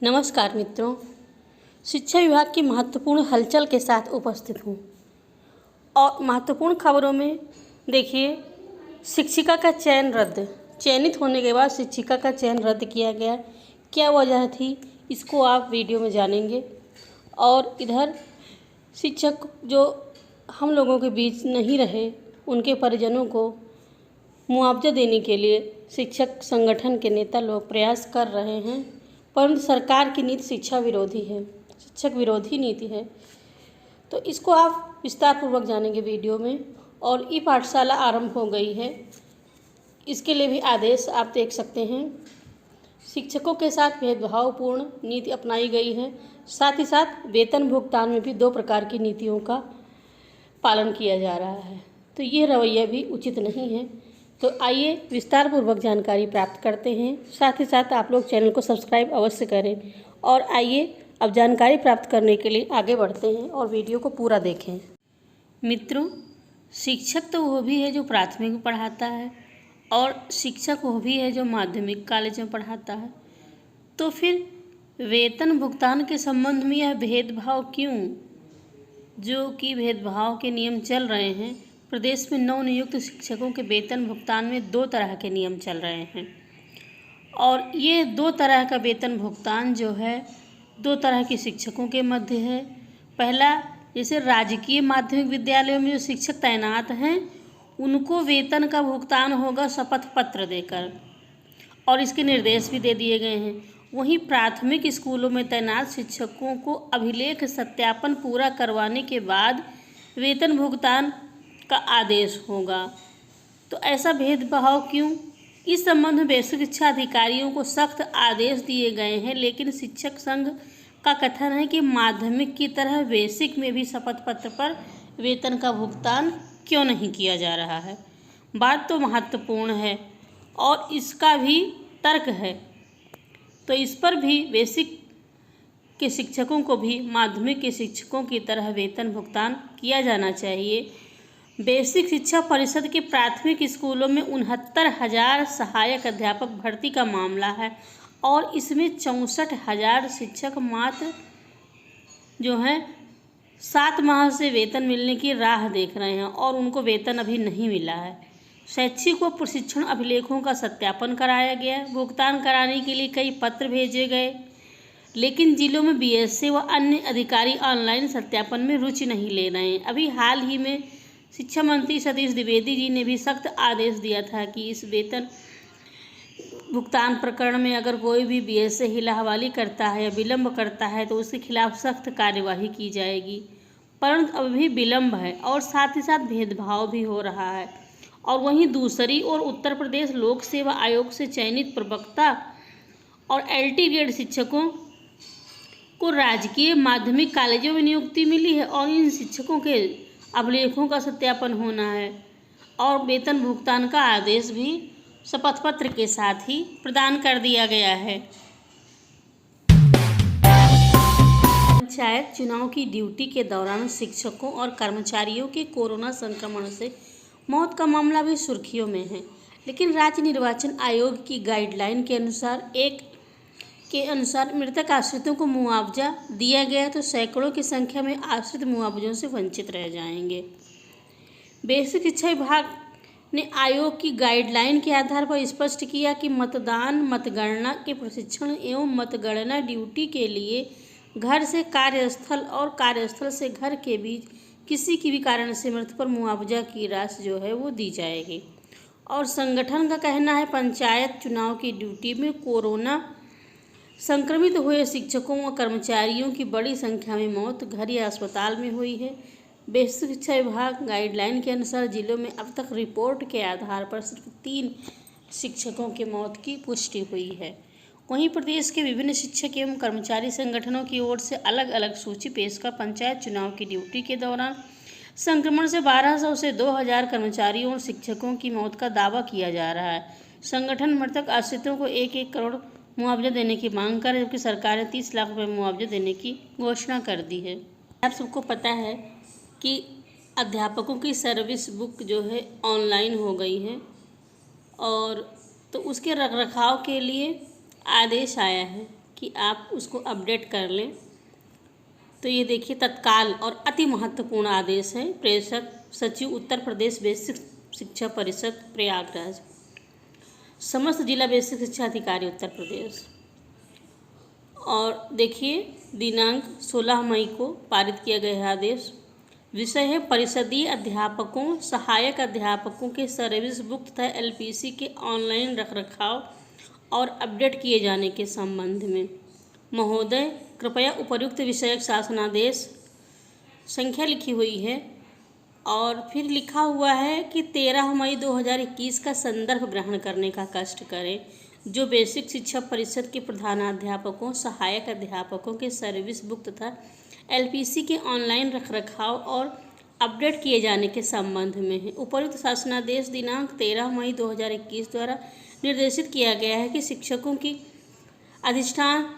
नमस्कार मित्रों, शिक्षा विभाग की महत्वपूर्ण हलचल के साथ उपस्थित हूँ। और महत्वपूर्ण खबरों में देखिए, शिक्षिका का चयन रद्द। चयनित होने के बाद शिक्षिका का चयन रद्द किया गया। क्या वजह थी, इसको आप वीडियो में जानेंगे। और इधर शिक्षक जो हम लोगों के बीच नहीं रहे, उनके परिजनों को मुआवजा देने के लिए शिक्षक संगठन के नेता लोग प्रयास कर रहे हैं, परंतु सरकार की नीति शिक्षा विरोधी है, शिक्षक विरोधी नीति है। तो इसको आप विस्तार पूर्वक जानेंगे वीडियो में। और ई पाठशाला आरंभ हो गई है, इसके लिए भी आदेश आप देख सकते हैं। शिक्षकों के साथ भेदभावपूर्ण नीति अपनाई गई है। साथ ही साथ वेतन भुगतान में भी 2 प्रकार की नीतियों का पालन किया जा रहा है। तो ये रवैया भी उचित नहीं है। तो आइए विस्तार पूर्वक जानकारी प्राप्त करते हैं। साथ ही साथ आप लोग चैनल को सब्सक्राइब अवश्य करें। और आइए अब जानकारी प्राप्त करने के लिए आगे बढ़ते हैं और वीडियो को पूरा देखें। मित्रों, शिक्षक तो वो भी है जो प्राथमिक में पढ़ाता है, और शिक्षक वो भी है जो माध्यमिक कॉलेज में पढ़ाता है। तो फिर वेतन भुगतान के संबंध में यह भेदभाव क्यों? जो कि भेदभाव के नियम चल रहे हैं। प्रदेश में नवनियुक्त शिक्षकों के वेतन भुगतान में 2 तरह के नियम चल रहे हैं। और ये 2 तरह का वेतन भुगतान जो है 2 तरह के शिक्षकों के मध्य है। पहला, जैसे राजकीय माध्यमिक विद्यालयों में जो शिक्षक तैनात हैं, उनको वेतन का भुगतान होगा शपथ पत्र देकर, और इसके निर्देश भी दे दिए गए हैं। वहीं प्राथमिक स्कूलों में तैनात शिक्षकों को अभिलेख सत्यापन पूरा करवाने के बाद वेतन भुगतान का आदेश होगा। तो ऐसा भेदभाव क्यों? इस संबंध में बेसिक शिक्षा अधिकारियों को सख्त आदेश दिए गए हैं, लेकिन शिक्षक संघ का कथन है कि माध्यमिक की तरह बेसिक में भी शपथ पत्र पर वेतन का भुगतान क्यों नहीं किया जा रहा है। बात तो महत्वपूर्ण है और इसका भी तर्क है। तो इस पर भी बेसिक के शिक्षकों को भी माध्यमिक के शिक्षकों की तरह वेतन भुगतान किया जाना चाहिए। बेसिक शिक्षा परिषद के प्राथमिक स्कूलों में 69,000 सहायक अध्यापक भर्ती का मामला है, और इसमें 64,000 शिक्षक मात्र जो हैं 7 माह से वेतन मिलने की राह देख रहे हैं, और उनको वेतन अभी नहीं मिला है। शैक्षिक व प्रशिक्षण अभिलेखों का सत्यापन कराया गया। भुगतान कराने के लिए कई पत्र भेजे गए, लेकिन जिलों में बीएसए व अन्य अधिकारी ऑनलाइन सत्यापन में रुचि नहीं ले रहे हैं। अभी हाल ही में शिक्षा मंत्री सतीश द्विवेदी जी ने भी सख्त आदेश दिया था कि इस वेतन भुगतान प्रकरण में अगर कोई भी बीएसए हिलाहवाली करता है या विलंब करता है तो उसके खिलाफ सख्त कार्यवाही की जाएगी। परंतु अभी विलंब है और साथ ही साथ भेदभाव भी हो रहा है। और वहीं दूसरी ओर उत्तर प्रदेश लोक सेवा आयोग से चयनित प्रवक्ता और एलटी ग्रेड शिक्षकों को राजकीय माध्यमिक कॉलेजों में नियुक्ति मिली है, और इन शिक्षकों के अभिलेखों का सत्यापन होना है, और वेतन भुगतान का आदेश भी शपथ पत्र के साथ ही प्रदान कर दिया गया है। पंचायत चुनाव की ड्यूटी के दौरान शिक्षकों और कर्मचारियों के कोरोना संक्रमण से मौत का मामला भी सुर्खियों में है। लेकिन राज्य निर्वाचन आयोग की गाइडलाइन के अनुसार मृतक आश्रितों को मुआवजा दिया गया, तो सैकड़ों की संख्या में आश्रित मुआवजों से वंचित रह जाएंगे। बेसिक शिक्षा विभाग ने आयोग की गाइडलाइन के आधार पर स्पष्ट किया कि मतदान, मतगणना के प्रशिक्षण एवं मतगणना ड्यूटी के लिए घर से कार्यस्थल और कार्यस्थल से घर के बीच किसी की भी कारण से मृत्यु पर मुआवजा की राशि जो है वो दी जाएगी। और संगठन का कहना है, पंचायत चुनाव की ड्यूटी में कोरोना संक्रमित हुए शिक्षकों व कर्मचारियों की बड़ी संख्या में मौत घर या अस्पताल में हुई है। बेसिक शिक्षा विभाग गाइडलाइन के अनुसार जिलों में अब तक रिपोर्ट के आधार पर सिर्फ 3 शिक्षकों की मौत की पुष्टि हुई है। वहीं प्रदेश के विभिन्न शिक्षक एवं कर्मचारी संगठनों की ओर से अलग अलग सूची पेश कर पंचायत चुनाव की ड्यूटी के दौरान संक्रमण से 1200 से 2000 कर्मचारियों और शिक्षकों की मौत का दावा किया जा रहा है। संगठन मृतक आश्रितों को 1-1 करोड़ मुआवजा देने की मांग कर, जबकि सरकार ने 30 लाख रुपये मुआवजा देने की घोषणा कर दी है। आप सबको पता है कि अध्यापकों की सर्विस बुक जो है ऑनलाइन हो गई है, और तो उसके रखरखाव के लिए आदेश आया है कि आप उसको अपडेट कर लें। तो ये देखिए तत्काल और अति महत्वपूर्ण आदेश है। प्रेषक सचिव उत्तर प्रदेश बेसिक शिक्षा परिषद प्रयागराज, समस्त जिला बेसिक शिक्षा अधिकारी उत्तर प्रदेश। और देखिए दिनांक 16 मई को पारित किया गया है आदेश। विषय है परिषदीय अध्यापकों, सहायक अध्यापकों के सर्विस बुक तथा एलपीसी के ऑनलाइन रखरखाव और अपडेट किए जाने के संबंध में। महोदय कृपया उपर्युक्त विषयक शासनादेश संख्या लिखी हुई है और फिर लिखा हुआ है कि 13 मई 2021 का संदर्भ ग्रहण करने का कष्ट करें। जो बेसिक शिक्षा परिषद के प्रधानाध्यापकों, सहायक अध्यापकों के सर्विस बुक तथा एलपीसी के ऑनलाइन रखरखाव और अपडेट किए जाने के संबंध में है। उपर्युक्त शासनादेश दिनांक 13 मई 2021 द्वारा निर्देशित किया गया है कि शिक्षकों की अधिष्ठान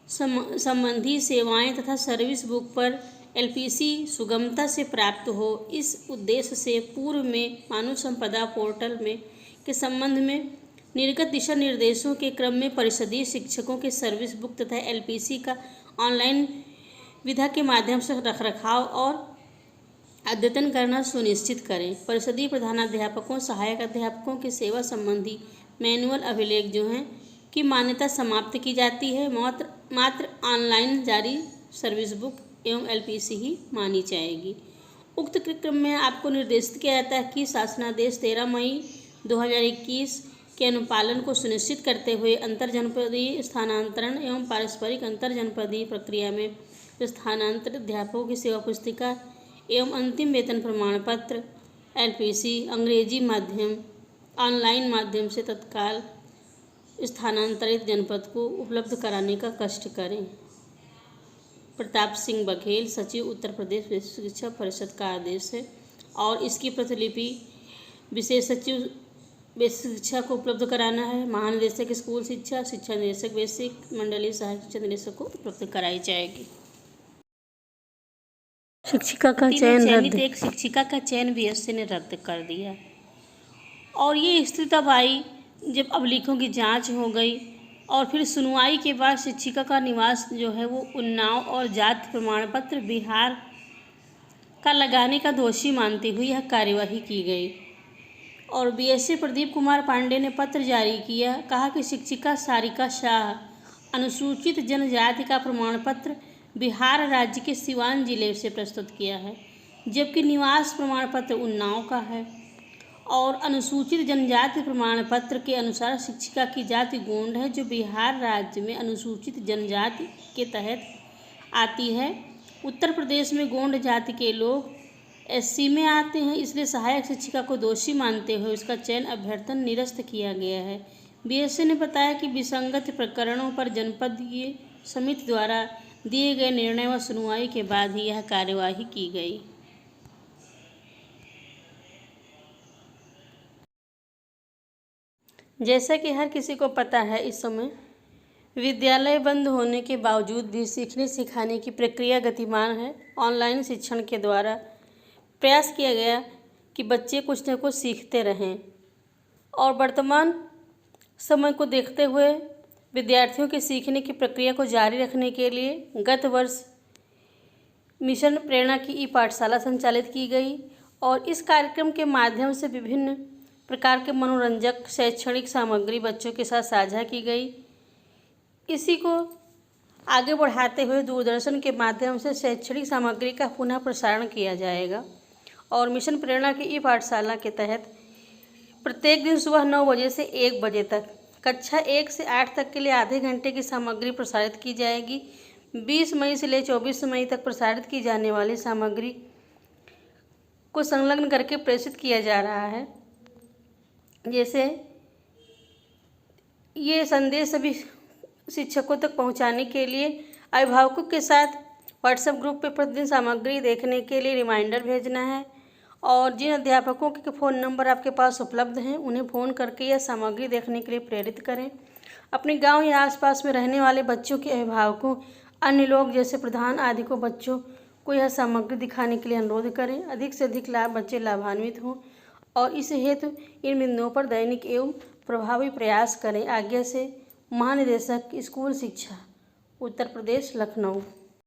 संबंधी सेवाएं तथा सर्विस बुक पर एलपीसी सुगमता से प्राप्त हो। इस उद्देश्य से पूर्व में मानव संपदा पोर्टल में के संबंध में निर्गत दिशा निर्देशों के क्रम में परिषदीय शिक्षकों के सर्विस बुक तथा एलपीसी का ऑनलाइन विधा के माध्यम से रखरखाव और अद्यतन करना सुनिश्चित करें। परिषदीय प्रधानाध्यापकों, सहायक अध्यापकों के सेवा संबंधी मैनुअल अभिलेख जो हैं की मान्यता समाप्त की जाती है। मात्र ऑनलाइन जारी सर्विस बुक एवं एलपीसी ही मानी जाएगी। उक्त क्रम में आपको निर्देशित किया जाता है कि शासनादेश 13 मई 2021 के अनुपालन को सुनिश्चित करते हुए अंतरजनपदीय स्थानांतरण एवं पारस्परिक अंतरजनपदीय प्रक्रिया में स्थानांतरित अध्यापकों की सेवा पुस्तिका एवं अंतिम वेतन प्रमाण पत्र एलपीसी अंग्रेजी माध्यम ऑनलाइन माध्यम से तत्काल स्थानांतरित जनपद को उपलब्ध कराने का कष्ट करें। प्रताप सिंह बघेल, सचिव उत्तर प्रदेश बेसिक शिक्षा परिषद का आदेश है और इसकी प्रतिलिपि विशेष सचिव बेसिक शिक्षा को उपलब्ध कराना है। महानिदेशक स्कूल शिक्षा, शिक्षा निदेशक बेसिक, मंडलीय सहायक शिक्षा निदेशक को उपलब्ध कराई जाएगी। शिक्षिका का चयन रद्द। एक शिक्षिका का चयन बीएससी ने रद्द कर दिया और ये स्थिति तब आई जब अभिलेखों की जांच हो गई और फिर सुनवाई के बाद शिक्षिका का निवास जो है वो उन्नाव और जाति प्रमाण पत्र बिहार का लगाने का दोषी मानते हुए यह कार्यवाही की गई और बीएससी प्रदीप कुमार पांडे ने पत्र जारी किया। कहा कि शिक्षिका सारिका शाह अनुसूचित जनजाति का प्रमाण पत्र बिहार राज्य के सिवान जिले से प्रस्तुत किया है, जबकि निवास प्रमाण पत्र उन्नाव का है और अनुसूचित जनजाति प्रमाण पत्र के अनुसार शिक्षिका की जाति गोंड है, जो बिहार राज्य में अनुसूचित जनजाति के तहत आती है। उत्तर प्रदेश में गोंड जाति के लोग एससी में आते हैं, इसलिए सहायक शिक्षिका को दोषी मानते हुए उसका चयन अभ्यर्थन निरस्त किया गया है। बीएससी ने बताया कि विसंगत प्रकरणों पर जनपदीय समिति द्वारा दिए गए निर्णय व सुनवाई के बाद ही यह कार्यवाही की गई। जैसा कि हर किसी को पता है, इस समय विद्यालय बंद होने के बावजूद भी सीखने सिखाने की प्रक्रिया गतिमान है। ऑनलाइन शिक्षण के द्वारा प्रयास किया गया कि बच्चे कुछ न कुछ सीखते रहें और वर्तमान समय को देखते हुए विद्यार्थियों के सीखने की प्रक्रिया को जारी रखने के लिए गत वर्ष मिशन प्रेरणा की ई पाठशाला संचालित की गई और इस कार्यक्रम के माध्यम से विभिन्न प्रकार के मनोरंजक शैक्षणिक सामग्री बच्चों के साथ साझा की गई। इसी को आगे बढ़ाते हुए दूरदर्शन के माध्यम से शैक्षणिक सामग्री का पुनः प्रसारण किया जाएगा और मिशन प्रेरणा की ई पाठशाला के तहत प्रत्येक दिन सुबह 9 बजे से 1 बजे तक कक्षा 1 से 8 तक के लिए आधे घंटे की सामग्री प्रसारित की जाएगी। 20 मई से ले 24 मई तक प्रसारित की जाने वाली सामग्री को संलग्न करके प्रेषित किया जा रहा है। जैसे ये संदेश सभी शिक्षकों तक पहुंचाने के लिए अभिभावकों के साथ व्हाट्सएप ग्रुप पे प्रतिदिन सामग्री देखने के लिए रिमाइंडर भेजना है और जिन अध्यापकों के फ़ोन नंबर आपके पास उपलब्ध हैं उन्हें फ़ोन करके यह सामग्री देखने के लिए प्रेरित करें। अपने गांव या आसपास में रहने वाले बच्चों के अभिभावकों, अन्य लोग जैसे प्रधान आदि को बच्चों को यह सामग्री दिखाने के लिए अनुरोध करें। अधिक से अधिक बच्चे लाभान्वित हों और इस हेतु इन बिंदुओं पर दैनिक एवं प्रभावी प्रयास करें। आज्ञा से महानिदेशक स्कूल शिक्षा उत्तर प्रदेश लखनऊ।